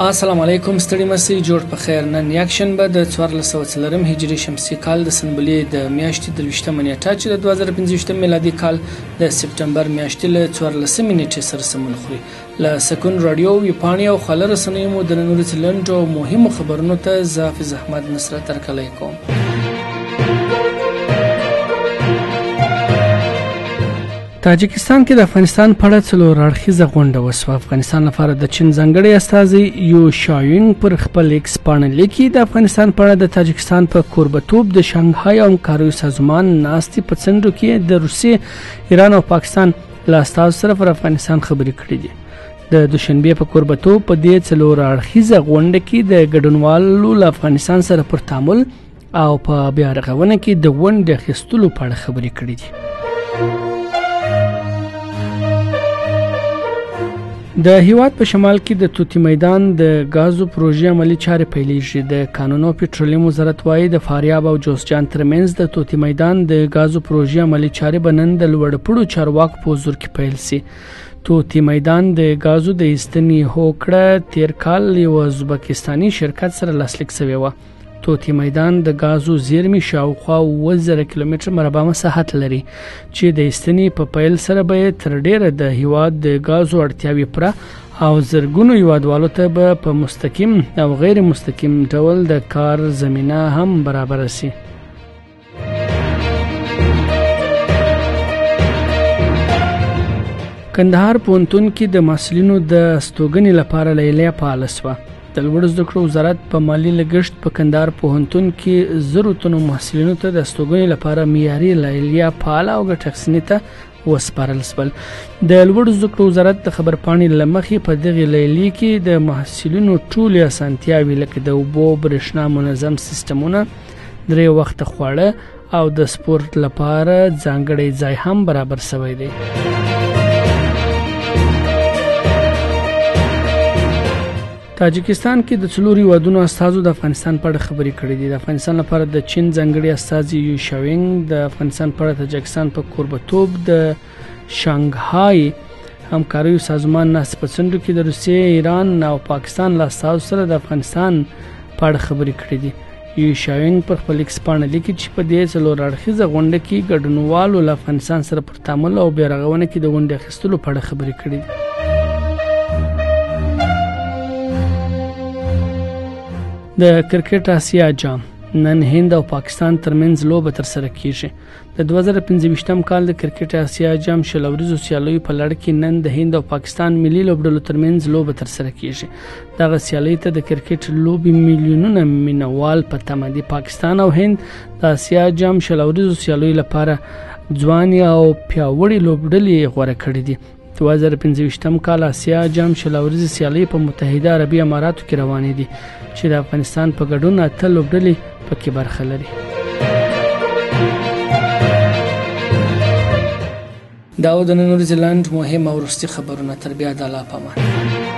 السلام علیکم، ستړي مسئ، جوړ په خیر. نن یکشنبه د 1404 هجري شمسي کال د سنبلې د میاشتې د 20 نیټه چې د 2025 میلادي کال د سپټمبر میاشتې له 14 نیټې سره سمون خوري. له سکون رادیو ویپاڼې او خاله رسنیو مو د نن ورځې لنډو او مهمو خبرونو ته زه حافظ احمد نصرت هرکلی کوم. تاجکستان کې د افغانستان په اړه څلور اړخیزه غونډه وشوه. افغانستان لپاره د چین ځانګړی استازی یو شاوینګ پر خپل ایکس پاڼه لیکي د افغانستان په اړه د تاجکستان په کوربتوب د شانګهای همکاریو سازمان ناستې په څنډو کې د روسیې، ایران او پاکستان له استازو سره پر افغانستان خبرې کړې دي. د دوشنبې په کوربتوب په دې څلور اړخیزه غونډه کې د ګډونوالو له افغانستان سره پر تعامل او په بیا رغونه کې د ونډې اخیستلو په اړه خبرې کړې دي. د هیواد په شمال کې د توتی میدان د غازو پروژې عملی چارې پیلېږي. د کانونو پټرولیم وزارت وايي د فاریاب او جوزجان ترمنځ د توتی میدان د غازو پروژې عملی چارې به نن د لوړپوړو چارواکو په حضور کې پیل شي. توتی میدان د غازو د ایستنې هوکړه تیر کال یو ازبکستاني شرکت سره لاسلیک شوی و. توتی میدان د غازو زیرمې شاوخوا 1000 کیلومتر مربع مساحت لري چې د ایستنې په پیل سره به تر ډیره د هیواد د غازو اړتیاوې پوره او زرګونو هیوادوالو ته به په مستقیم او غیر مستقیم ډول د کار زمینه هم برابر شي. کندهار پوهنتون کې د محصلینو د استوګنې لپاره لیلیه فعاله شوه. د لوړو زده کړو وزارت په مالي لګښت په کندهار پوهنتون کې 1000 تنو محصلینو ته د استوګنې لپاره معیاري لیلیه فعاله او ګټه اخیستنې ته وسپارل شول. د لوړو زده کړو وزارت د خبرپاڼې له مخې په دغې لیلیې کې د محصلینو ټولې اسانتیاوې لکه د اوبو، برېښنا، منظم سیستمونه، 3 وخته خواړه او د سپورت لپاره ځانګړی ځای هم برابر شوی دی. تاجکستان کې د څلورو هیوادونو استازو د افغانستان په اړه خبرې کړې دي. د افغانستان لپاره د چین ځانګړي استازي یو شاوینګ د افغانستان په اړه تاجکستان په کوربتوب د شانګهای همکاریو سازمان ناستې په څنډو کې د روسیې، ایران او پاکستان له استازو سره د افغانستان په اړه خبرې کړې دي. یو شاوینګ پر خپل ایکس پاڼه لیکي چې په دې څلور اړخیزه غونډه کې ګډونوالو له افغانستان سره پر تعامل او بیا رغونه کې د ونډې اخیستلو په اړه خبرې کړې دي. د کرکټ آسیا جام نن هند او پاکستان ترمنځ لوبه ترسره کیږي. د 2025 کال د کرکټ آسیا جام شل ورځو سیالیو په لړ کې نن د هند او پاکستان ملي لوبډلو ترمنځ لوبه ترسره کیږي. دغه سیالي ته د کرکټ لوبي میلیونونه مینوال په تمه دي. پاکستان او هند د آسیا جام شل ورځو سیالیو لپاره ځوان او پیاوړي لوبډلې غوړه کړې دي. 2025 کال آسیا جام شل ورځې سیالۍ په متحده عربي اماراتو کې روانې دي چې د افغانستان په ګډون 8 لوبډلې پکې برخه لري. دا د نن ورځې لاند مهم او وروستي خبرونه. تر بیا د الله په امان.